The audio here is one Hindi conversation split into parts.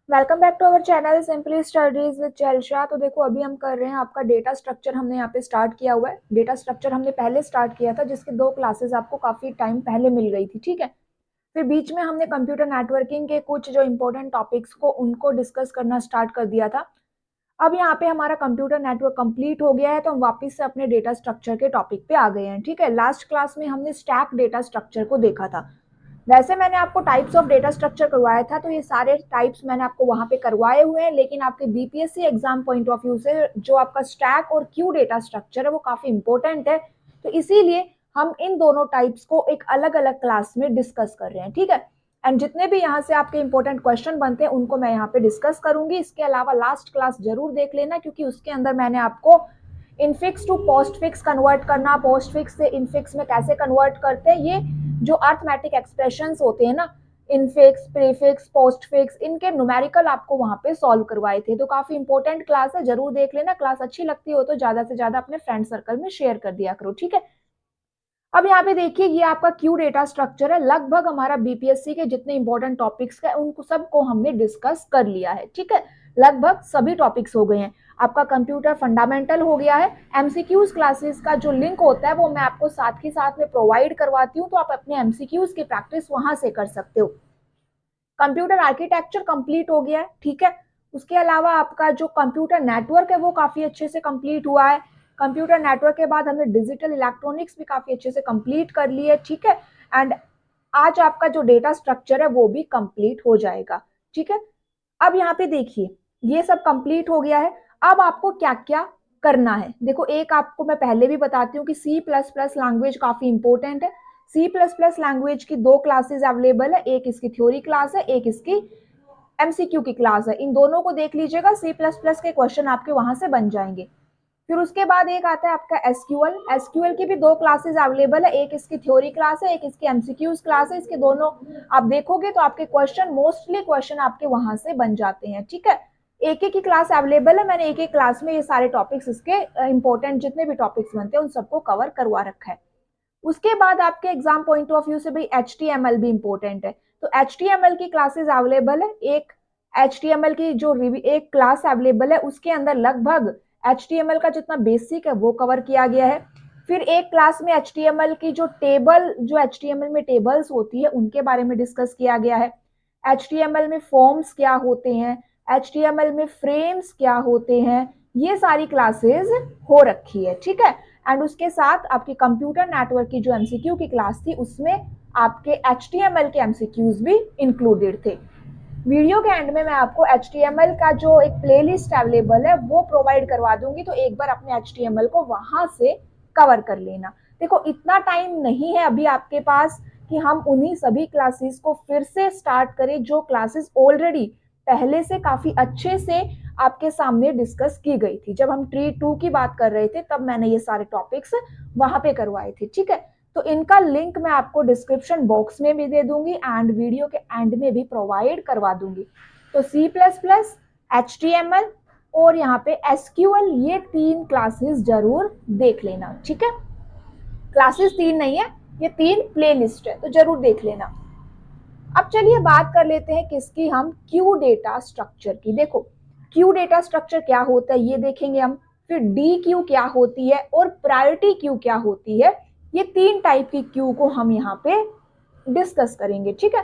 Welcome back to our channel simply studies with Chelsha. तो देखो अभी हम कर रहे हैं आपका डेटा स्ट्रक्चर। हमने यहाँ पे स्टार्ट किया हुआ है। डेटा स्ट्रक्चर हमने पहले स्टार्ट किया था जिसके 2 क्लासेस आपको काफी टाइम पहले मिल गई थी, ठीक है। फिर बीच में हमने कंप्यूटर नेटवर्किंग के कुछ जो इंपॉर्टेंट टॉपिक्स को उनको डिस्कस करना स्टार्ट कर दिया था। अब यहाँ पे हमारा कंप्यूटर नेटवर्क कंप्लीट हो गया है तो हम वापस से अपने डेटा स्ट्रक्चर के टॉपिक पे आ गए हैं, ठीक है। लास्ट क्लास में हमने स्टैक डेटा स्ट्रक्चर को देखा था। वैसे मैंने आपको टाइप्स ऑफ डेटा स्ट्रक्चर करवाया था, तो ये सारे टाइप्स मैंने आपको वहां पे करवाए हुए हैं, लेकिन आपके BPSC exam point of view से जो आपका स्टैक और क्यू डेटा स्ट्रक्चर है वो काफी इंपॉर्टेंट है। तो इसीलिए हम इन दोनों टाइप्स को एक अलग अलग क्लास में डिस्कस कर रहे हैं, ठीक है। एंड जितने भी यहाँ से आपके इंपॉर्टेंट क्वेश्चन बनते हैं उनको मैं यहाँ पे डिस्कस करूंगी। इसके अलावा लास्ट क्लास जरूर देख लेना, क्योंकि उसके अंदर मैंने आपको infix to postfix convert करना, पोस्ट फिक्स से इनफिक्स में कैसे कन्वर्ट करते हैं, ये जो अर्थमेटिक एक्सप्रेशंस होते हैं ना, इनफिक्स, प्रीफिक्स, पोस्ट फिक्स, इनके न्यूमेरिकल आपको वहां पे सॉल्व करवाए थे। तो काफी इंपॉर्टेंट क्लास है, जरूर देख लेना। क्लास अच्छी लगती हो तो ज्यादा से ज्यादा अपने फ्रेंड सर्कल में शेयर कर दिया करो, ठीक है। अब यहाँ पे देखिए ये आपका क्यू डेटा स्ट्रक्चर है। लगभग हमारा बीपीएससी के जितने इंपॉर्टेंट टॉपिक्स है उनको सबको हमने डिस्कस कर लिया है, ठीक है। लगभग सभी टॉपिक्स हो गए हैं। आपका कंप्यूटर फंडामेंटल हो गया है। एमसीक्यूज क्लासेस का जो लिंक होता है वो मैं आपको साथ ही साथ में प्रोवाइड करवाती हूँ, तो आप अपने एमसीक्यूज की प्रैक्टिस वहां से कर सकते हो। कंप्यूटर आर्किटेक्चर कंप्लीट हो गया है, ठीक है। उसके अलावा आपका जो कंप्यूटर नेटवर्क है वो काफी अच्छे से कंप्लीट हुआ है। कंप्यूटर नेटवर्क के बाद हमने डिजिटल इलेक्ट्रॉनिक्स भी काफी अच्छे से कंप्लीट कर ली है, ठीक है। एंड आज आपका जो डेटा स्ट्रक्चर है वो भी कंप्लीट हो जाएगा, ठीक है। अब यहाँ पे देखिए ये सब कंप्लीट हो गया है। अब आपको क्या क्या करना है, देखो एक आपको मैं पहले भी बताती हूँ कि सी प्लस प्लस लैंग्वेज काफी इंपॉर्टेंट है। सी प्लस प्लस लैंग्वेज की 2 क्लासेस अवेलेबल है, एक इसकी थ्योरी क्लास है, एक इसकी एमसीक्यू की क्लास है। इन दोनों को देख लीजिएगा, सी प्लस प्लस के क्वेश्चन आपके वहां से बन जाएंगे। फिर उसके बाद एक आता है आपका एसक्यूएल। एसक्यूएल की भी 2 क्लासेस अवेलेबल है, एक इसकी थ्योरी क्लास है, एक इसकी एमसीक्यूज क्लास है। इसके दोनों आप देखोगे तो आपके क्वेश्चन मोस्टली क्वेश्चन आपके वहां से बन जाते हैं, ठीक है। एक एक की क्लास अवेलेबल है। मैंने एक एक क्लास में ये सारे टॉपिक्स, इसके इंपॉर्टेंट जितने भी टॉपिक्स बनते हैं उन सबको कवर करवा रखा है। उसके बाद आपके एग्जाम पॉइंट ऑफ व्यू से भाई HTML भी इंपॉर्टेंट है, तो HTML की क्लासेस अवेलेबल है। एक HTML की जो एक क्लास अवेलेबल है उसके अंदर लगभग HTML का जितना बेसिक है वो कवर किया गया है। फिर एक क्लास में HTML की जो HTML में टेबल्स होती है उनके बारे में डिस्कस किया गया है। HTML में फॉर्म्स क्या होते हैं, HTML में फ्रेम्स क्या होते हैं, ये सारी क्लासेस हो रखी है, ठीक है। एंड उसके साथ आपकी कंप्यूटर नेटवर्क की जो एमसीक्यू की क्लास थी उसमें आपके HTML के एमसीक्यूज भी इंक्लूडेड थे। वीडियो के एंड में मैं आपको HTML का जो एक प्लेलिस्ट अवेलेबल है वो प्रोवाइड करवा दूंगी, तो एक बार अपने HTML को वहां से कवर कर लेना। देखो इतना टाइम नहीं है अभी आपके पास कि हम उन्हीं सभी क्लासेस को फिर से स्टार्ट करें जो क्लासेस ऑलरेडी पहले से काफी अच्छे से आपके सामने डिस्कस की गई थी। जब हम ट्री 2 की बात कर रहे थे तब मैंने ये सारे टॉपिक्स वहां पे करवाए थे, ठीक है। तो इनका लिंक मैं आपको डिस्क्रिप्शन बॉक्स में भी दे दूंगी एंड वीडियो के एंड में भी प्रोवाइड करवा दूंगी। तो सी प्लस प्लस, HTML और यहाँ पे SQL, ये 3 क्लासेस जरूर देख लेना, ठीक है। क्लासेस 3 नहीं है, ये 3 प्ले लिस्ट है, तो जरूर देख लेना। अब चलिए बात कर लेते हैं किसकी, हम क्यू डेटा स्ट्रक्चर की। देखो क्यू डेटा स्ट्रक्चर क्या होता है ये देखेंगे हम, फिर डी क्यू क्या होती है और प्रायोरिटी क्यू क्या होती है। ये 3 टाइप की क्यू को हम यहाँ पे डिस्कस करेंगे, ठीक है।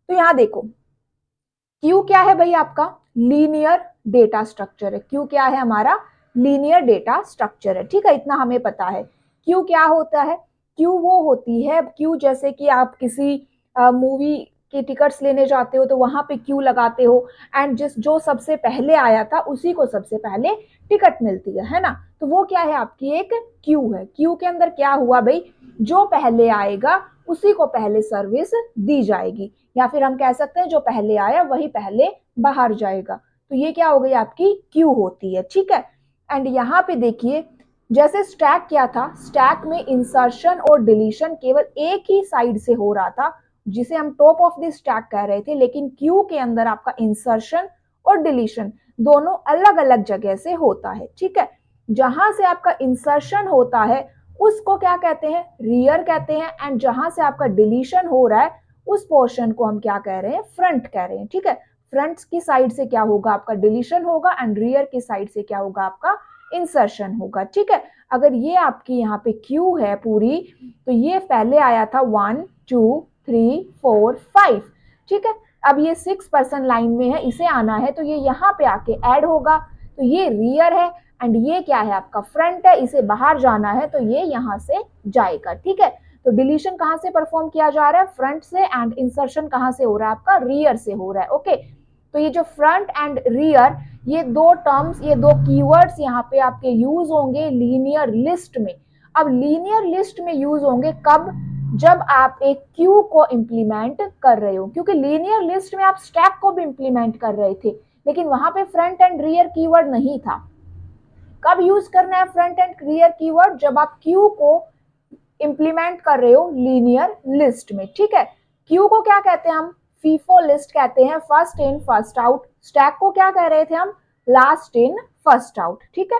तो यहाँ देखो क्यू क्या है भाई, आपका लीनियर डेटा स्ट्रक्चर है। क्यू क्या है हमारा, लीनियर डेटा स्ट्रक्चर है, ठीक है। इतना हमें पता है। क्यू क्या होता है, क्यू वो होती है, क्यू जैसे कि आप किसी मूवी की टिकट्स लेने जाते हो तो वहां पे क्यू लगाते हो एंड जो सबसे पहले आया था उसी को सबसे पहले टिकट मिलती है ना। तो वो क्या है, आपकी एक क्यू है। क्यू के अंदर क्या हुआ भाई, जो पहले आएगा उसी को पहले सर्विस दी जाएगी, या फिर हम कह सकते हैं जो पहले आया वही पहले बाहर जाएगा। तो ये क्या हो गई, आपकी क्यू होती है, ठीक है। एंड यहाँ पे देखिए जैसे स्टैक क्या था, स्टैक में इंसर्शन और डिलीशन केवल एक ही साइड से हो रहा था जिसे हम टॉप ऑफ द स्टैक कह रहे थे, लेकिन क्यू के अंदर आपका इंसर्शन और डिलीशन दोनों अलग अलग जगह से होता है, ठीक है। जहां से आपका इंसर्शन होता है उसको क्या कहते हैं, रियर कहते हैं, एंड जहां से आपका डिलीशन हो रहा है उस पोर्शन को हम क्या कह रहे हैं, फ्रंट कह रहे हैं, ठीक है। फ्रंट की साइड से क्या होगा आपका डिलीशन होगा एंड रियर की साइड से क्या होगा आपका इंसर्शन होगा। ठीक है, अगर ये आपकी यहाँ पे क्यू है पूरी, तो ये पहले आया था 1 2 3 4 5। ठीक है, अब ये 6% लाइन में है, इसे आना है तो ये यहाँ पे आके ऐड होगा, तो ये रियर है एंड ये क्या है आपका फ्रंट है, इसे बाहर जाना है तो ये यहाँ से जाएगा। ठीक है, तो डिलीशन कहाँ से परफॉर्म किया जा रहा है, फ्रंट से, एंड इंसर्शन कहाँ से हो रहा है आपका रियर से हो रहा है। ओके, तो ये जो फ्रंट एंड रियर, ये दो टर्म्स, ये दो कीवर्ड्स यहाँ पे आपके यूज होंगे लीनियर लिस्ट में। अब लीनियर लिस्ट में यूज होंगे कब, जब आप एक क्यू को इंप्लीमेंट कर रहे हो, क्योंकि लीनियर लिस्ट में आप स्टैक को भी इंप्लीमेंट कर रहे थे, लेकिन वहां पे फ्रंट एंड रियर कीवर्ड नहीं था। कब यूज करना है फ्रंट एंड रियर कीवर्ड, जब आप क्यू को इंप्लीमेंट कर रहे हो लीनियर लिस्ट में। ठीक है, क्यू को क्या कहते हैं हम, फीफो लिस्ट कहते हैं, first in first out. Stack को क्या कह रहे थे हम, लास्ट इन फर्स्ट आउट। ठीक है,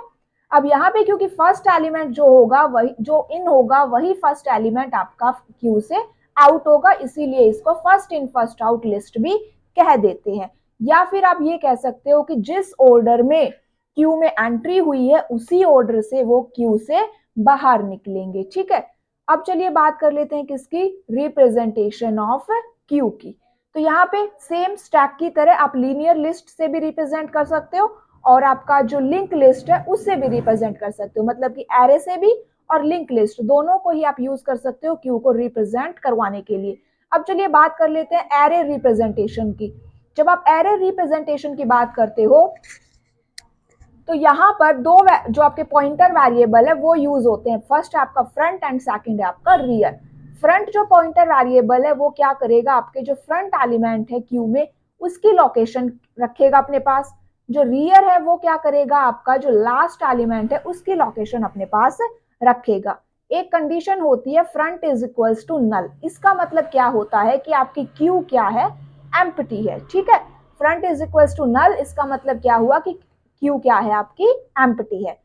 अब यहाँ पे क्योंकि फर्स्ट एलिमेंट जो होगा वही जो इन होगा, वही फर्स्ट एलिमेंट आपका क्यू से आउट होगा, इसीलिए इसको first in first out list भी कह देते हैं। या फिर आप ये कह सकते हो कि जिस ऑर्डर में क्यू में एंट्री हुई है उसी ऑर्डर से वो क्यू से बाहर निकलेंगे। ठीक है, अब चलिए बात कर लेते हैं किसकी, रिप्रेजेंटेशन ऑफ क्यू की। तो यहाँ पे सेम स्टैक की तरह आप लीनियर लिस्ट से भी रिप्रेजेंट कर सकते हो और आपका जो लिंक लिस्ट है उससे भी रिप्रेजेंट कर सकते हो, मतलब कि एरे से भी और लिंक लिस्ट दोनों को ही आप यूज कर सकते हो क्यू को रिप्रेजेंट करवाने के लिए। अब चलिए बात कर लेते हैं एरे रिप्रेजेंटेशन की। जब आप एरे रिप्रेजेंटेशन की बात करते हो तो यहाँ पर दो जो आपके पॉइंटर वेरिएबल है वो यूज होते हैं, फर्स्ट है आपका फ्रंट एंड सेकंड है आपका रियर। फ्रंट जो पॉइंटर वेरिएबल है वो क्या करेगा, आपके जो फ्रंट एलिमेंट है क्यू में उसकी लोकेशन रखेगा अपने पास। जो रियर है वो क्या करेगा, आपका जो लास्ट एलिमेंट है उसकी लोकेशन अपने पास रखेगा। एक कंडीशन होती है front is equals to null, इसका मतलब क्या होता है कि आपकी क्यू क्या है, एम्प्टी है। ठीक है, front is equals to null, इसका मतलब क्या हुआ कि क्यू क्या है आपकी, एम्प्टी है।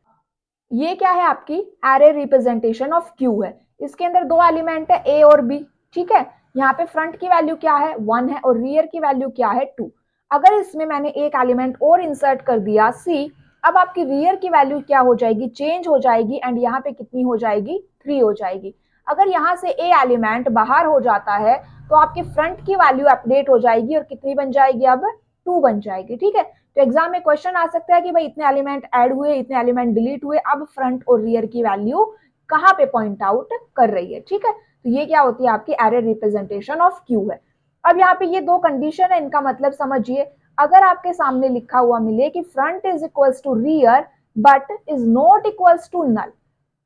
ये क्या है आपकी एरे रिप्रेजेंटेशन ऑफ क्यू है। इसके अंदर दो एलिमेंट है ए और बी। ठीक है, यहाँ पे फ्रंट की वैल्यू क्या है 1 है और रियर की वैल्यू क्या है 2। अगर इसमें मैंने एक एलिमेंट और इंसर्ट कर दिया सी, अब आपकी रियर की वैल्यू क्या हो जाएगी, चेंज हो जाएगी एंड यहाँ पे कितनी हो जाएगी, 3 हो जाएगी। अगर यहाँ से ए एलिमेंट बाहर हो जाता है तो आपकी फ्रंट की वैल्यू अपडेट हो जाएगी और कितनी बन जाएगी, अब 2 बन जाएगी। ठीक है, तो एग्जाम में क्वेश्चन आ सकता है कि भाई इतने एलिमेंट ऐड हुए, इतने एलिमेंट डिलीट हुए, अब फ्रंट और रियर की वैल्यू कहाँ पे पॉइंट आउट कर रही है। ठीक है, तो ये क्या होती है आपकी एरे रिप्रेजेंटेशन ऑफ क्यू है। अब यहाँ पे ये दो कंडीशन है, इनका मतलब समझिए। अगर आपके सामने लिखा हुआ मिले कि front is equals to rear but is not equals to null,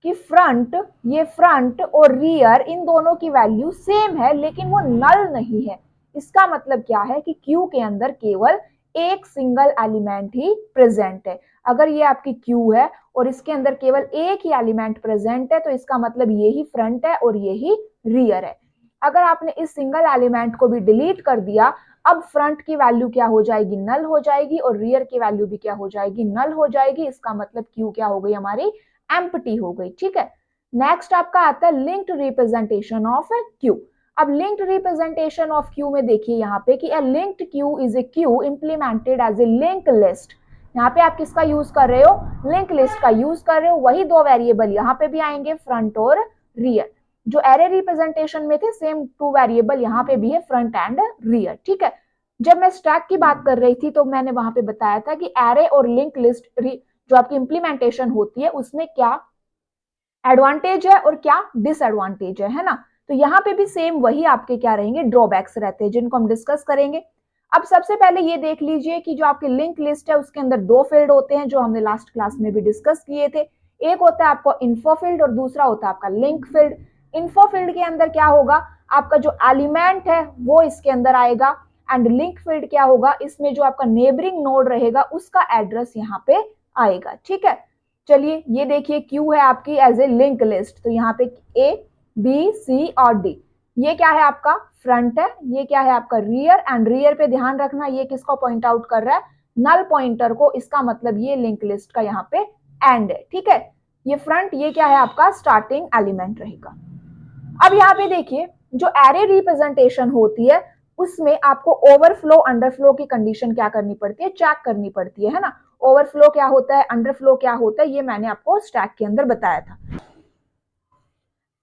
कि फ्रंट, ये फ्रंट और रियर इन दोनों की वैल्यू सेम है लेकिन वो नल नहीं है, इसका मतलब क्या है कि क्यू के अंदर केवल एक सिंगल एलिमेंट ही प्रेजेंट है। अगर ये आपकी क्यू है और इसके अंदर केवल एक ही एलिमेंट प्रेजेंट है तो इसका मतलब ये ही फ्रंट है और ये ही रियर है। अगर आपने इस सिंगल एलिमेंट को भी डिलीट कर दिया, अब फ्रंट की वैल्यू क्या हो जाएगी, नल हो जाएगी और रियर की वैल्यू भी क्या हो जाएगी, नल हो जाएगी। इसका मतलब क्यू क्या हो गई हमारी, एम्प्टी हो गई। ठीक है, नेक्स्ट आपका आता है लिंक्ड रिप्रेजेंटेशन ऑफ क्यू। अब लिंक्ड रिप्रेजेंटेशन ऑफ क्यू में देखिए यहाँ पे कि a linked queue is a queue implemented as a link list. यहाँ पे आप किसका यूज कर रहे हो, लिंक लिस्ट का यूज कर रहे हो। वही दो वेरिएबल यहाँ पे भी आएंगे, फ्रंट और रियर। जो एरे रिप्रेजेंटेशन में थे सेम 2 वेरिएबल यहाँ पे भी है, फ्रंट एंड रियर। ठीक है, जब मैं स्टैक की बात कर रही थी तो मैंने वहां पे बताया था कि एरे और लिंक लिस्ट जो आपकी इंप्लीमेंटेशन होती है उसमें क्या एडवांटेज है और क्या डिसएडवांटेज है ना। तो यहाँ पे भी सेम वही आपके क्या रहेंगे, ड्रॉबैक्स रहते हैं जिनको हम डिस्कस करेंगे। अब सबसे पहले ये देख लीजिए कि जो आपकी लिंक लिस्ट है उसके अंदर दो फील्ड होते हैं जो हमने लास्ट क्लास में भी डिस्कस किए थे। एक होता है आपका इन्फो फील्ड और दूसरा होता है आपका लिंक फील्ड। इन्फो फील्ड के अंदर क्या होगा, आपका जो एलिमेंट है वो इसके अंदर आएगा एंड लिंक फील्ड क्या होगा, इसमें जो आपका नेबरिंग नोड रहेगा उसका एड्रेस यहाँ पे आएगा। ठीक है, चलिए ये देखिए क्यू है आपकी एज ए लिंक लिस्ट, तो यहाँ पे ए बी सी और डी, ये क्या है आपका फ्रंट है, ये क्या है आपका रियर। एंड रियर पे ध्यान रखना ये किसको पॉइंट आउट कर रहा है, नल पॉइंटर को, इसका मतलब ये लिंक लिस्ट का यहाँ पे एंड है। ठीक है, ये फ्रंट, ये क्या है आपका स्टार्टिंग एलिमेंट रहेगा। अब यहाँ पे देखिए जो एरे रिप्रेजेंटेशन होती है उसमें आपको ओवरफ्लो अंडरफ्लो की कंडीशन क्या करनी पड़ती है, चेक करनी पड़ती है ना। ओवरफ्लो क्या होता है, अंडरफ्लो क्या होता है, ये मैंने आपको स्टैक के अंदर बताया था।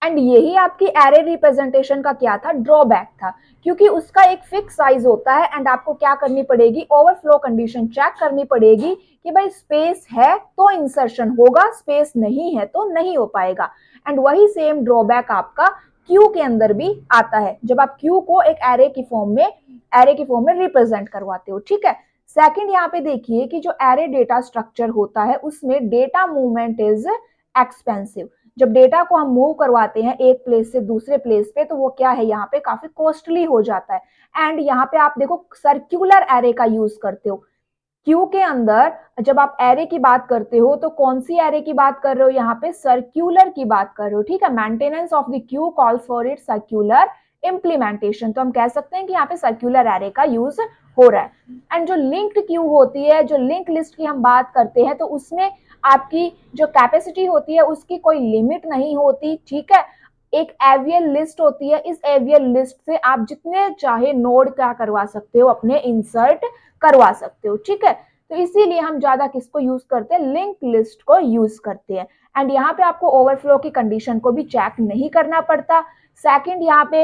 एंड यही आपकी एरे रिप्रेजेंटेशन का क्या था, ड्रॉबैक था, क्योंकि उसका एक फिक्स साइज होता है एंड आपको क्या करनी पड़ेगी, ओवरफ्लो कंडीशन चेक करनी पड़ेगी कि भाई स्पेस है तो इंसर्शन होगा, स्पेस नहीं है तो नहीं हो पाएगा। एंड वही सेम ड्रॉबैक आपका क्यू के अंदर भी आता है, जब आप क्यू को एक एरे की फॉर्म में रिप्रेजेंट करवाते हो, ठीक है। सेकंड यहाँ पे देखिए कि जो एरे डेटा स्ट्रक्चर होता है उसमें डेटा मूवमेंट इज एक्सपेंसिव। जब डेटा को हम मूव करवाते हैं एक प्लेस से दूसरे प्लेस पे तो वो क्या है, यहाँ पे काफी कॉस्टली हो जाता है। एंड यहाँ पे आप देखो सर्क्यूलर एरे का यूज करते हो क्यू के अंदर। जब आप एरे की बात करते हो तो कौन सी एरे की बात कर रहे हो, यहाँ पे सर्क्यूलर की बात कर रहे हो, ठीक है। Maintenance of the Q calls for it circular implementation, तो हम कह सकते हैं कि यहाँ पे सर्क्यूलर एरे का यूज हो रहा है। एंड जो लिंक्ड क्यू होती है, जो लिंक लिस्ट की हम बात करते हैं, तो उसमें आपकी जो कैपेसिटी होती है उसकी कोई लिमिट नहीं होती, ठीक है। एक एवियर लिस्ट होती है, इस एवियर लिस्ट से आप जितने चाहे नोड क्या करवा सकते हो, अपने इंसर्ट करवा सकते हो, ठीक है। तो इसीलिए हम ज्यादा किसको यूज करते हैं, लिंक लिस्ट को यूज करते हैं। एंड यहाँ पे आपको ओवरफ्लो की कंडीशन को भी चेक नहीं करना पड़ता। सेकंड, यहाँ पे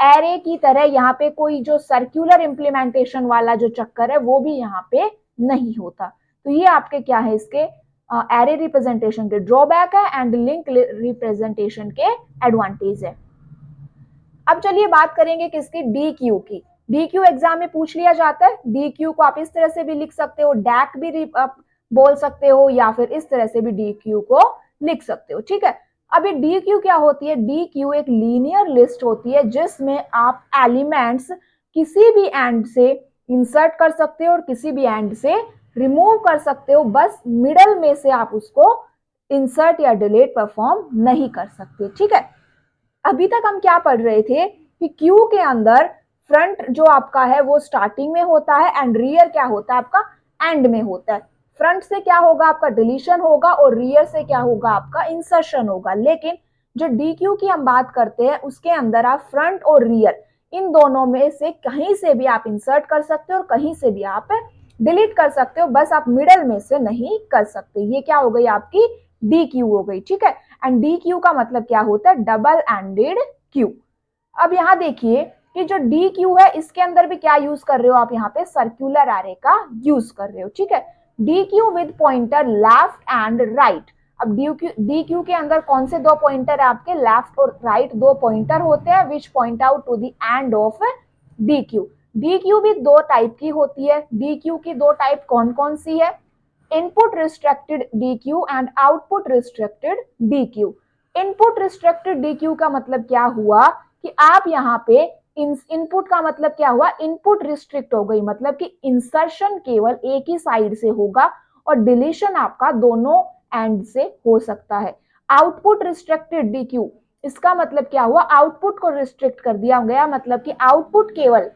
एरे की तरह यहाँ पे कोई जो सर्क्यूलर इंप्लीमेंटेशन वाला जो चक्कर है वो भी यहाँ पे नहीं होता। तो ये आपके क्या है, इसके एरे रिप्रेजेंटेशन के ड्रॉबैक है एंड लिंक रिप्रेजेंटेशन के एडवांटेज है। अब चलिए बात करेंगे किसकी, डी क्यू की। डी क्यू एग्जाम में पूछ लिया जाता है। डी क्यू को आप इस तरह से भी लिख सकते हो, डैक भी बोल सकते हो, या फिर इस तरह से भी डी क्यू को लिख सकते हो, ठीक है। अब ये डी क्यू क्या होती है, डी क्यू एक लीनियर लिस्ट होती है जिसमें आप एलिमेंट्स किसी भी एंड से इंसर्ट कर सकते हो और किसी भी एंड से रिमूव कर सकते हो, बस मिडल में से आप उसको इंसर्ट या डिलीट परफॉर्म नहीं कर सकते, ठीक है। अभी तक हम क्या पढ़ रहे थे कि क्यू के अंदर फ्रंट जो आपका है वो स्टार्टिंग में होता है एंड रियर क्या होता है आपका, एंड में होता है। फ्रंट से क्या होगा आपका, डिलीशन होगा, और रियर से क्या होगा आपका, इंसर्शन होगा। लेकिन जो डी क्यू की हम बात करते हैं उसके अंदर आप फ्रंट और रियर इन दोनों में से कहीं से भी आप इंसर्ट कर सकते हो और कहीं से भी आप डिलीट कर सकते हो, बस आप मिडल में से नहीं कर सकते। ये क्या हो गई आपकी, डी क्यू हो गई, ठीक है। एंड डी क्यू का मतलब क्या होता है, डबल एंडेड क्यू। अब यहाँ देखिए कि जो डी क्यू है इसके अंदर भी क्या यूज कर रहे हो आप, यहाँ पे सर्क्यूलर एरे का यूज कर रहे हो, ठीक है। D Q with pointer left and right. अब डी क्यू के अंदर कौन से दो पॉइंटर है आपके, लेफ्ट और राइट दो पॉइंटर होते हैं which point out to the end of D Q. D Q भी दो टाइप की होती है। डी क्यू की दो टाइप कौन कौन सी है, input restricted DQ and output restricted DQ। Input restricted DQ का मतलब क्या हुआ कि आप यहाँ पे इनपुट का मतलब क्या हुआ, इनपुट रिस्ट्रिक्ट हो गई, मतलब कि इंसर्शन केवल एक ही साइड से होगा और डिलीशन आपका दोनों एंड से हो सकता है। आउटपुट रिस्ट्रिक्टेड DQ, इसका मतलब क्या हुआ, आउटपुट को रिस्ट्रिक्ट कर दिया गया, मतलब कि आउटपुट केवल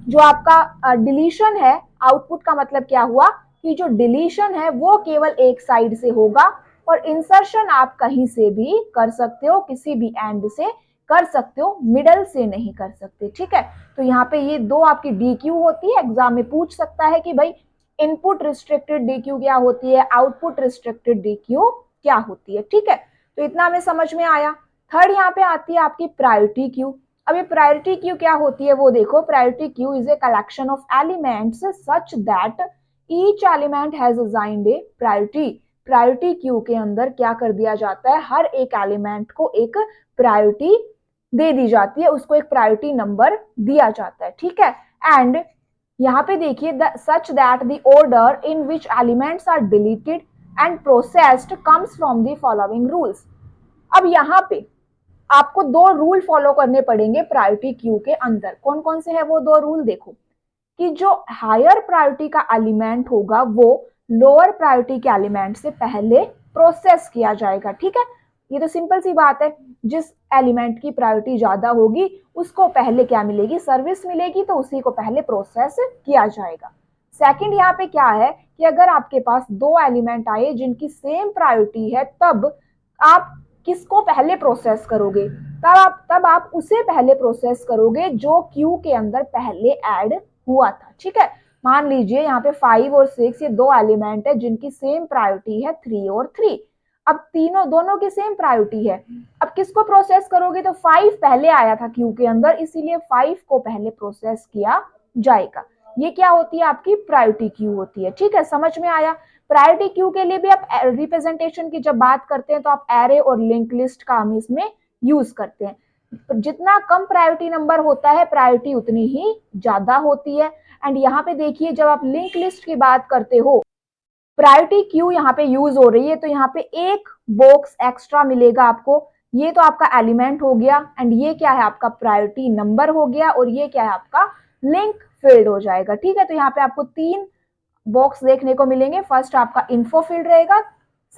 जो आपका डिलीशन है, आउटपुट का मतलब क्या हुआ कि जो डिलीशन है वो केवल एक साइड से होगा और इंसर्शन आप कहीं से भी कर सकते हो, किसी भी एंड से कर सकते हो, मिडल से नहीं कर सकते, ठीक है। तो यहाँ पे ये दो आपकी डी क्यू होती है। एग्जाम में पूछ सकता है कि भाई इनपुट रिस्ट्रिक्टेड डी क्यू क्या होती है, आउटपुट रिस्ट्रिक्टेड डी क्यू क्या होती है, ठीक है। तो इतना हमें समझ में आया। थर्ड यहाँ पे आती है आपकी प्रायोरिटी क्यू। अब ये प्रायोरिटी क्यू क्या होती है वो देखो, priority queue is a collection of elements such that each element has assigned A priority. Priority queue के अंदर क्या कर दिया जाता है, हर एक एलिमेंट को एक प्रायोरिटी दे दी जाती है, उसको एक प्रायोरिटी नंबर दिया जाता है, ठीक है। एंड यहाँ पे देखिए such that the order in which elements are deleted and processed comes from the following rules. अब यहाँ पे आपको दो रूल फॉलो करने पड़ेंगे प्रायोरिटी क्यू के अंदर। कौन कौन से है वो दो रूल, देखो कि जो हायर प्रायोरिटी का एलिमेंट होगा वो लोअर प्रायोरिटी के एलिमेंट से पहले प्रोसेस किया जाएगा, ठीक है। ये तो सिंपल सी बात है, जिस एलिमेंट की प्रायोरिटी ज्यादा होगी उसको पहले क्या मिलेगी, सर्विस मिलेगी, तो उसी को पहले प्रोसेस किया जाएगा। सेकंड यहाँ पे क्या है कि अगर आपके पास दो एलिमेंट आए जिनकी सेम प्रायोरिटी है, तब आप किसको पहले प्रोसेस करोगे, तब आप उसे पहले प्रोसेस करोगे जो क्यू के अंदर पहले ऐड हुआ था, ठीक है। मान लीजिए यहाँ पे 5 और 6 ये दो एलिमेंट है जिनकी सेम प्रायोरिटी है 3 और 3। अब दोनों की सेम प्रायोरिटी है। अब किसको प्रोसेस करोगे, तो 5 पहले आया था क्यू के अंदर, इसीलिए 5 को पहले प्रोसेस किया जाएगा। ये क्या होती है, आपकी प्रायोरिटी क्यू होती है, ठीक है। समझ में आया। प्रायोरिटी क्यू के लिए भी आप रिप्रेजेंटेशन की जब बात करते हैं तो आप एरे और लिंक लिस्ट का हम इसमें यूज करते हैं। तो जितना कम प्रायोरिटी नंबर होता है प्रायोरिटी उतनी ही ज्यादा होती है। एंड यहाँ पे देखिए जब आप लिंक लिस्ट की बात करते हो, प्रायोरिटी क्यू यहाँ पे यूज हो रही है, तो यहाँ पे एक बॉक्स एक्स्ट्रा मिलेगा आपको। ये तो आपका एलिमेंट हो गया, एंड ये क्या है, आपका प्रायोरिटी नंबर हो गया, और ये क्या है, आपका लिंक फील्ड हो जाएगा, ठीक है। तो यहाँ पे आपको 3 बॉक्स देखने को मिलेंगे। फर्स्ट आपका इन्फो फील्ड रहेगा,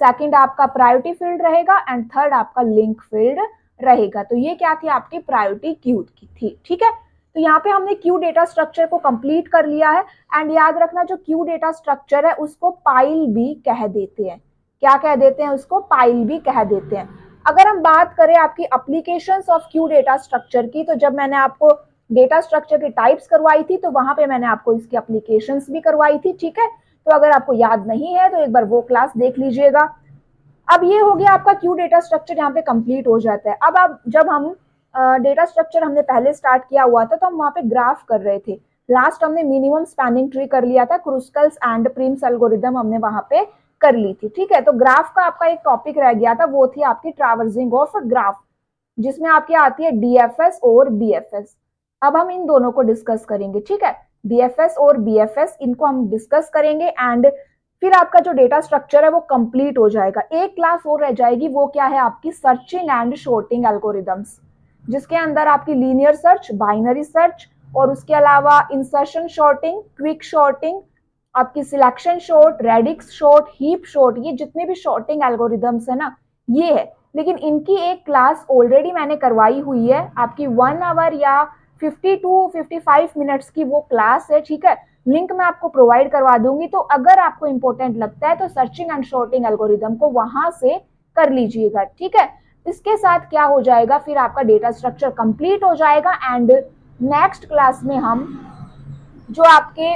सेकंड आपका प्रायोरिटी फील्ड रहेगा, एंड थर्ड आपका लिंक फील्ड रहेगा। तो ये क्या थी, आपकी प्रायोरिटी क्यू की थी, ठीक है। तो यहाँ पे हमने क्यू डेटा स्ट्रक्चर को कंप्लीट कर लिया है। एंड याद रखना, जो क्यू डेटा स्ट्रक्चर है उसको पाइल भी कह देते हैं। क्या कह देते हैं, उसको पाइल भी कह देते हैं। अगर हम बात करें आपकी applications of Q data structure की, तो जब मैंने आपको डेटा स्ट्रक्चर की टाइप्स करवाई थी तो वहां पे मैंने आपको इसकी एप्लीकेशंस भी करवाई थी, ठीक है। तो अगर आपको याद नहीं है तो एक बार वो क्लास देख लीजिएगा। अब ये हो गया आपका क्यू डेटा स्ट्रक्चर, यहाँ पे कंप्लीट हो जाता है। अब आप जब हम डेटा स्ट्रक्चर हमने पहले स्टार्ट किया हुआ था तो हम वहां पे ग्राफ कर रहे थे। लास्ट हमने मिनिमम स्पैनिंग ट्री कर लिया था, क्रूस्कल्स एंड प्रिम्स एल्गोरिदम हमने वहां पे कर ली थी, ठीक है। तो ग्राफ का आपका एक टॉपिक रह गया था, वो थी आपकी ट्रैवर्सिंग ऑफ ग्राफ, जिसमें आपकी आती है डीएफएस और बीएफएस। अब हम इन दोनों को डिस्कस करेंगे, ठीक है। डीएफएस और बीएफएस इनको हम डिस्कस करेंगे, एंड फिर आपका जो डेटा स्ट्रक्चर है वो कंप्लीट हो जाएगा। एक क्लास और रह जाएगी, वो क्या है, आपकी सर्चिंग एंड शॉर्टिंग एल्गोरिदम्स, जिसके अंदर आपकी लीनियर सर्च, बाइनरी सर्च, और उसके अलावा इंसर्शन शॉर्टिंग, क्विक शॉर्टिंग, आपकी selection short, radix short, heap short, ये जितने भी शॉर्टिंग एल्गोरिदम्स है ना, ये है। लेकिन इनकी एक क्लास ऑलरेडी मैंने करवाई हुई है, आपकी 1 आवर या 50 टू 55 मिनट्स की वो क्लास है, ठीक है। लिंक मैं आपको प्रोवाइड करवा दूंगी, तो अगर आपको इंपॉर्टेंट लगता है तो सर्चिंग एंड शॉर्टिंग एल्गोरिदम को वहां से कर लीजिएगा, ठीक है। इसके साथ क्या हो जाएगा, फिर आपका डेटा स्ट्रक्चर कंप्लीट हो जाएगा। एंड नेक्स्ट क्लास में हम जो आपके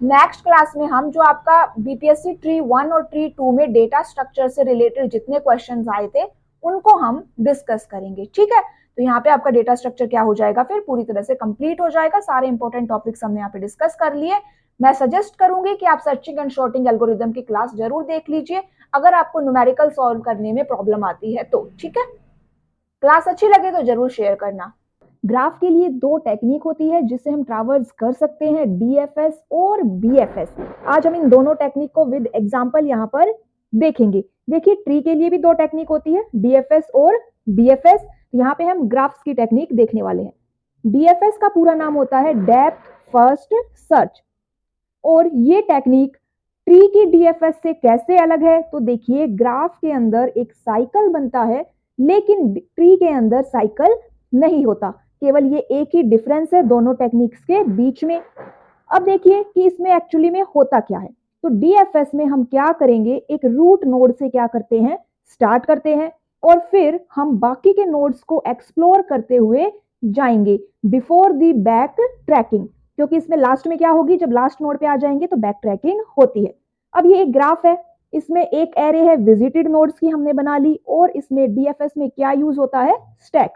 नेक्स्ट क्लास में हम जो आपका बीपीएससी ट्री 1 और ट्री 2 में डेटा स्ट्रक्चर से रिलेटेड जितने क्वेश्चंस आए थे उनको हम डिस्कस करेंगे, ठीक है। तो यहाँ पे आपका डेटा स्ट्रक्चर क्या हो जाएगा, फिर पूरी तरह से कंप्लीट हो जाएगा। सारे इंपॉर्टेंट टॉपिक्स हमने यहाँ पे डिस्कस कर लिए। मैं सजेस्ट करूंगी कि आप सर्चिंग एंड शॉर्टिंग एल्गोरिदम की क्लास जरूर देख लीजिए, अगर आपको न्यूमेरिकल सॉल्व करने में प्रॉब्लम आती है तो, ठीक है। क्लास अच्छी लगे तो जरूर शेयर करना। ग्राफ के लिए 2 टेक्निक होती है जिससे हम ट्रैवर्स कर सकते हैं, डीएफएस और बीएफएस। आज हम इन दोनों टेक्निक को विद एग्जांपल यहाँ पर देखेंगे। देखिए ट्री के लिए भी 2 टेक्निक होती है, डीएफएस और बीएफएस। यहाँ पे हम ग्राफ्स की टेक्निक देखने वाले हैं। डीएफएस का पूरा नाम होता है डेप्थ फर्स्ट सर्च, और ये टेक्निक ट्री की डीएफएस से कैसे अलग है, तो देखिए ग्राफ के अंदर एक साइकिल बनता है, लेकिन ट्री के अंदर साइकिल नहीं होता। केवल ये एक ही डिफरेंस है दोनों टेक्निक्स के बीच में। अब देखिए कि इसमें एक्चुअली में होता क्या है। तो डीएफएस में हम क्या करेंगे, एक रूट नोड से क्या करते हैं, स्टार्ट करते हैं, और फिर हम बाकी के नोड्स को एक्सप्लोर करते हुए जाएंगे बिफोर दी बैक ट्रैकिंग, क्योंकि इसमें लास्ट में क्या होगी, जब लास्ट नोड पे आ जाएंगे तो बैक ट्रैकिंग होती है। अब ये एक ग्राफ है, इसमें एक एरे है विजिटेड नोड्स की हमने बना ली, और इसमें डीएफएस में क्या यूज होता है, स्टैक।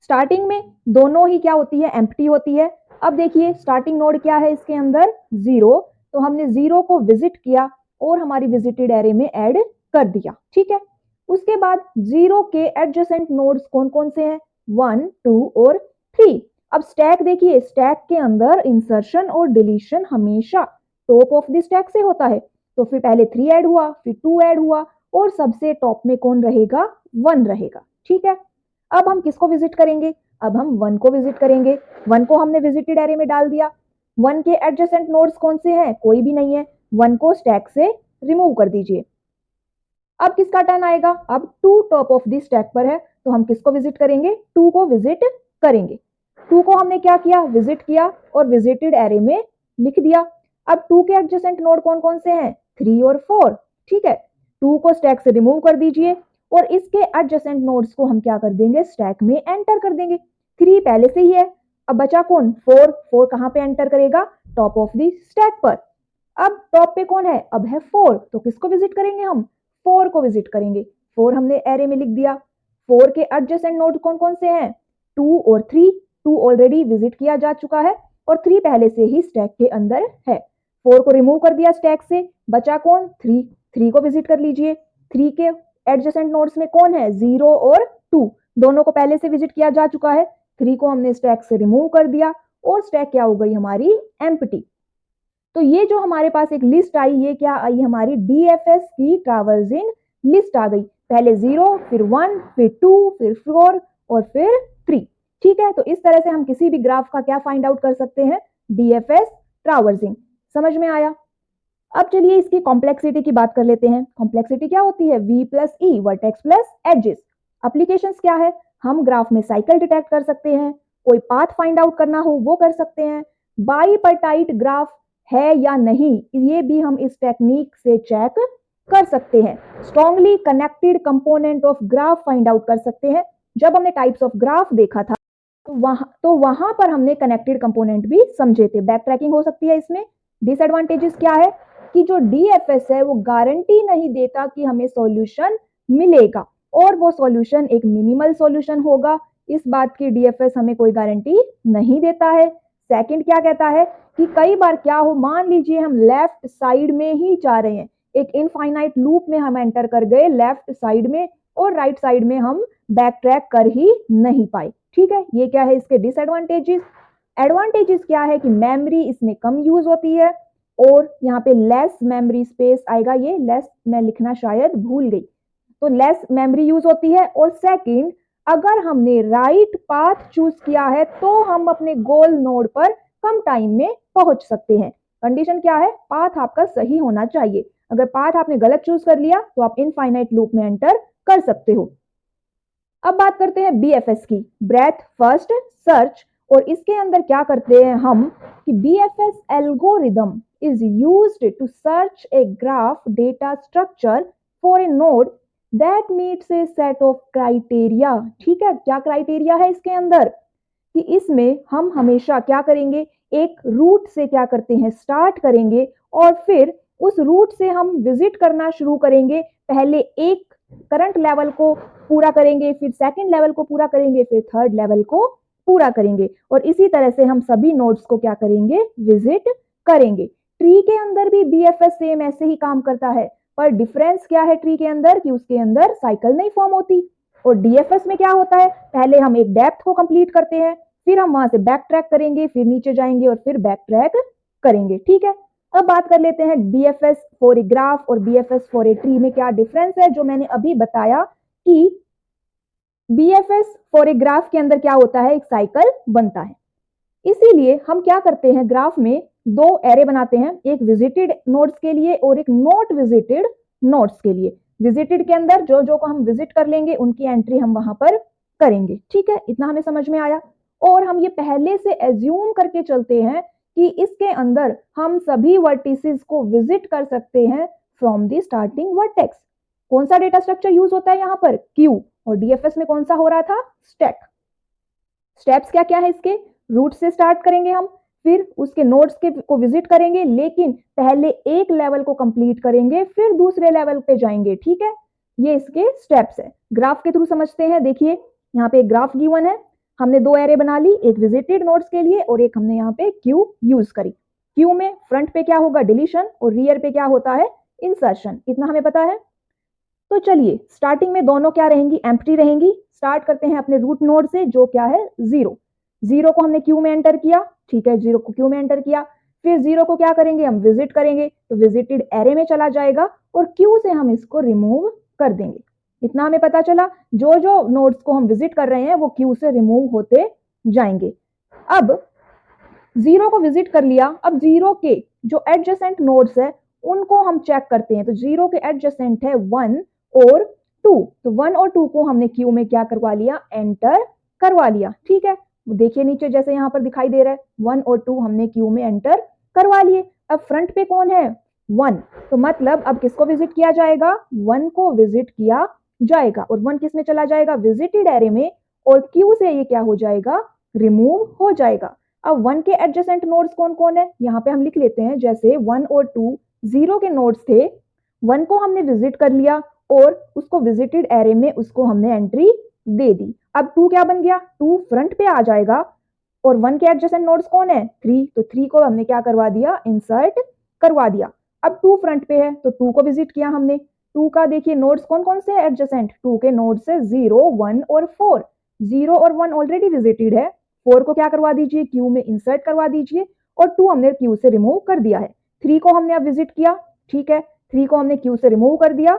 स्टार्टिंग में दोनों ही क्या होती है, एम्प्टी होती है। अब देखिए स्टार्टिंग नोड क्या है इसके अंदर, 0, तो हमने 0 को विजिट किया और हमारी विजिटेड एरे में ऐड कर दिया, ठीक है। उसके बाद 0 के एडजेसेंट नोड्स कौन कौन से हैं, 1, 2 और 3। अब स्टैक देखिए, स्टैक के अंदर इंसर्शन और डिलीशन हमेशा टॉप ऑफ द स्टैक से होता है। तो फिर पहले 3 ऐड हुआ, फिर 2 ऐड हुआ, और सबसे टॉप में कौन रहेगा, 1 रहेगा, ठीक है। अब हम किसको विजिट करेंगे, अब हम 1 को विजिट करेंगे। 1 को हमने विजिटेड एरे में डाल दिया। 1 के एडजेसेंट नोड्स कौन से हैं, कोई भी नहीं है। 1 को स्टैक से रिमूव कर दीजिए। अब किसका टर्न आएगा, अब 2 टॉप ऑफ द स्टैक पर है, तो हम किसको विजिट करेंगे, 2 को विजिट करेंगे। 2 को हमने क्या किया, विजिट किया और विजिटेड एरे में लिख दिया। अब 2 के एडजेसेंट नोड कौन कौन से हैं, 3 और 4, ठीक है। 2 को स्टैक से रिमूव कर दीजिए और इसके एडजेसेंट नोड्स को हम क्या कर देंगे, स्टैक में एंटर कर देंगे। 3 पहले से ही है, अब बचा कौन, 4। 4 कहां पे एंटर करेगा, टॉप ऑफ द स्टैक पर। अब टॉप पे कौन है, अब है 4, तो किसको विजिट करेंगे हम, 4 को विजिट करेंगे। 4 हमने एरे में लिख दिया। 4 के एडजेसेंट नोड कौन कौन से हैं, 2 और 3। 2 ऑलरेडी विजिट किया जा चुका है और 3 पहले से ही स्टैक के अंदर है। 4 को रिमूव कर दिया स्टैक से, बचा कौन, 3। 3 को विजिट कर लीजिए। 3 के एडजेसेंट नोड्स में कौन है, 0 और 2, दोनों को पहले से विजिट किया जा चुका है। 3 को हमने स्टैक से रिमूव कर दिया और स्टैक क्या हो गई हमारी, एम्प्टी। तो ये जो हमारे पास एक लिस्ट आई, ये क्या आई, हमारी डीएफएस की ट्रैवर्सिंग लिस्ट आ गई। पहले 0, फिर 1, फिर 2, फिर 4 और फिर 3। ठीक है, तो इस तरह से हम किसी भी ग्राफ का क्या फाइंड आउट कर सकते हैं, डीएफएस ट्रैवर्सिंग। समझ में आया। अब चलिए इसकी कॉम्प्लेक्सिटी की बात कर लेते हैं। कॉम्प्लेक्सिटी क्या होती है, v प्लस ई, वर्टेक्स प्लस एजेस। एप्लीकेशंस क्या है, हम ग्राफ में साइकिल डिटेक्ट कर सकते हैं, कोई पाथ फाइंड आउट करना हो वो कर सकते हैं, बाइपर्टाइट ग्राफ है या नहीं ये भी हम इस टेक्निक से चेक कर सकते हैं। Strongly connected component of graph find out कर सकते हैं। जब हमने टाइप्स ऑफ ग्राफ देखा था तो वहां पर हमने कनेक्टेड कंपोनेंट भी समझे थे। बैक ट्रैकिंग हो सकती है इसमें। डिसएडवांटेजेस क्या है कि जो डीएफएस है वो गारंटी नहीं देता कि हमें सॉल्यूशन मिलेगा, और वो सॉल्यूशन एक मिनिमल सॉल्यूशन होगा। इस बात की डीएफएस हमें कोई गारंटी नहीं देता है। सेकंड क्या कहता है कि कई बार क्या हो, मान लीजिए हम लेफ्ट साइड में ही जा रहे हैं, एक इनफाइनाइट लूप में हम एंटर कर गए लेफ्ट साइड में और राइट साइड में हम बैक ट्रैक कर ही नहीं पाए। ठीक है, ये क्या है इसके डिसएडवांटेजेस। एडवांटेजेस क्या है कि मेमोरी इसमें कम यूज होती है और यहाँ पे लेस मेमोरी स्पेस आएगा, ये लेस मैं लिखना शायद भूल गई, तो लेस मेमोरी यूज होती है। और सेकंड, अगर हमने राइट पाथ चूज किया है तो हम अपने गोल नोड पर कम टाइम में पहुंच सकते हैं। कंडीशन क्या है, पाथ आपका सही होना चाहिए। अगर पाथ आपने गलत चूज कर लिया तो आप इनफाइनाइट लूप में एंटर कर सकते हो। अब बात करते हैं बीएफएस की, ब्रेथ फर्स्ट सर्च। और इसके अंदर क्या करते हैं हम कि BFS algorithm is used to search a graph data structure for a node that meets a set of criteria. ठीक है, क्या क्राइटेरिया है इसके अंदर कि इसमें हम हमेशा क्या करेंगे, एक रूट से क्या करते हैं, स्टार्ट करेंगे और फिर उस रूट से हम विजिट करना शुरू करेंगे। पहले एक करंट लेवल को पूरा करेंगे, फिर सेकंड लेवल को पूरा करेंगे, फिर थर्ड लेवल को पूरा करेंगे, और इसी तरह से हम सभी नोड्स को क्या करेंगे, विजिट करेंगे। ट्री के अंदर भी बीएफएस सेम ऐसे ही काम करता है, पर डिफरेंस क्या है ट्री के अंदर कि उसके अंदर साइकिल नहीं फॉर्म होती। और डीएफएस में क्या होता है, पहले हम एक डेप्थ को कंप्लीट करते हैं, फिर हम वहां से बैक ट्रैक करेंगे, फिर नीचे जाएंगे और फिर बैक ट्रैक करेंगे। ठीक है, अब बात कर लेते हैं बीएफएस फॉर ए ग्राफ और बीएफएस फॉर ए ट्री में क्या डिफरेंस है। जो मैंने अभी बताया कि बीएफएस फॉर ए ग्राफ के अंदर क्या होता है, एक साइकिल बनता है। इसीलिए हम क्या करते हैं, ग्राफ में 2 एरे बनाते हैं, एक विजिटेड नोड्स के लिए और एक नॉट विजिटेड नोड्स के लिए। विजिटेड के अंदर जो जो को हम विजिट कर लेंगे उनकी एंट्री हम वहां पर करेंगे। ठीक है, इतना हमें समझ में आया। और हम ये पहले से एज्यूम करके चलते हैं कि इसके अंदर हम सभी वर्टिसेस को विजिट कर सकते हैं फ्रॉम द स्टार्टिंग वर्टेक्स। कौन सा डेटा स्ट्रक्चर यूज होता है यहाँ पर, क्यू, और डीएफएस में कौन सा हो रहा था, स्टैक। स्टेप्स क्या क्या है इसके, रूट से स्टार्ट करेंगे हम, फिर उसके नोड्स के को विजिट करेंगे, लेकिन पहले एक लेवल को कंप्लीट करेंगे फिर दूसरे लेवल पे जाएंगे। ठीक है, ये इसके स्टेप्स है। ग्राफ के थ्रू समझते हैं। देखिए यहाँ पे एक ग्राफ गिवन है, हमने 2 एरे बना ली, एक विजिटेड नोड्स के लिए और एक हमने यहाँ पे क्यू यूज करी। क्यू में फ्रंट पे क्या होगा, डिलीशन, और रियर पे क्या होता है, इंसर्शन। इतना हमें पता है। तो चलिए स्टार्टिंग में दोनों क्या रहेंगी, एम्प्टी रहेंगी। स्टार्ट करते हैं अपने रूट नोड से जो क्या है 0। 0 को हमने क्यू में एंटर किया। ठीक है, 0 को क्यू में एंटर किया, फिर 0 को क्या करेंगे, हम विजिट करेंगे, तो विजिटेड एरे में चला जाएगा और क्यू से हम इसको रिमूव कर देंगे। इतना हमें पता चला। जो जो नोड्स को हम विजिट कर रहे हैं वो क्यू से रिमूव होते जाएंगे। अब 0 को विजिट कर लिया, अब 0 के जो एडजेसेंट नोड्स है उनको हम चेक करते हैं। तो 0 के एडजेसेंट है 1 और 2, तो 1 और 2 को हमने क्यू में क्या करवा लिया, एंटर करवा लिया। ठीक है, देखिए नीचे जैसे यहाँ पर दिखाई दे रहा है 1 और 2 हमने क्यू में एंटर करवा लिए। अब फ्रंट पे कौन है, 1, तो मतलब अब किसको विजिट किया जाएगा, 1 को विजिट किया जाएगा और 1 किस में चला जाएगा, विजिटेड एरे में, और Q से ये क्या हो जाएगा, रिमूव हो जाएगा। अब 1 के एडजेसेंट नोड्स कौन कौन है, यहाँ पे हम लिख लेते हैं, जैसे 1 और 2 0 के नोड्स थे, 1 को हमने विजिट कर लिया और उसको विजिटेड एरे में उसको हमने एंट्री दे दी। अब 2 क्या बन गया, 2 फ्रंट पे आ जाएगा और 1 के एडजेसेंट नोड्स कौन है, 3, तो 3 को हमने क्या करवा दिया, इंसर्ट करवा दिया। अब 2 फ्रंट पे है तो 2 को विजिट किया हमने, 2 का देखिए नोड्स कौन कौन से एडजेसेंट, 2 के नोड्स है 0 1 और 4, 0 और 1 ऑलरेडी विजिटेड है, 4 को क्या करवा दीजिए, क्यू में इंसर्ट करवा दीजिए और 2 हमने क्यू से रिमूव कर दिया है। 3 को हमने अब विजिट किया, ठीक है, 3 को हमने क्यू से रिमूव कर दिया।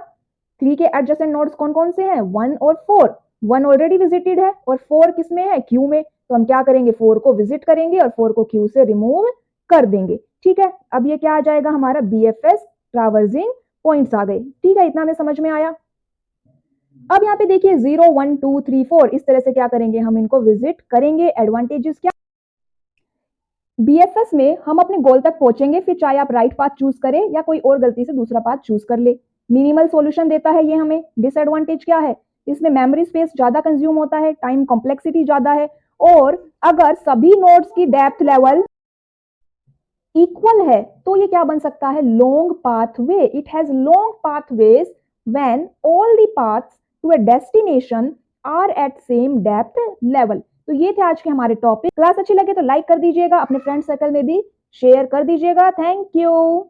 3 के एडजेसेंट नोड्स कौन कौन से हैं, 1 और 4, 1 ऑलरेडी विजिटेड है और 4 किस में है, क्यू में, तो हम क्या करेंगे, 4 को विजिट करेंगे और 4 को क्यू से रिमूव कर देंगे। ठीक है, अब ये क्या आ जाएगा हमारा, BFS ट्रैवर्सिंग पॉइंट्स आ गए। ठीक है, इतना हमें समझ में आया। अब यहाँ पे देखिए 0 1 2 3 4 इस तरह से क्या करेंगे, हम इनको विजिट करेंगे। एडवांटेजेस क्या, BFS में हम अपने गोल तक पहुंचेंगे, फिर चाहे आप राइट पाथ चूज करें या कोई और गलती से दूसरा पाथ चूज कर ले। मिनिमल सॉल्यूशन देता है ये हमें। डिसएडवांटेज क्या है, इसमें मेमोरी स्पेस ज्यादा कंज्यूम होता है, टाइम कॉम्प्लेक्सिटी ज्यादा है, और अगर सभी नोड्स की डेप्थ लेवल इक्वल है तो ये क्या बन सकता है, long pathway. It has long pathways when all the paths to a destination are at same depth level. तो ये थे आज के हमारे टॉपिक। क्लास अच्छी लगे तो लाइक कर दीजिएगा, अपने फ्रेंड सर्कल में भी शेयर कर दीजिएगा। Thank you.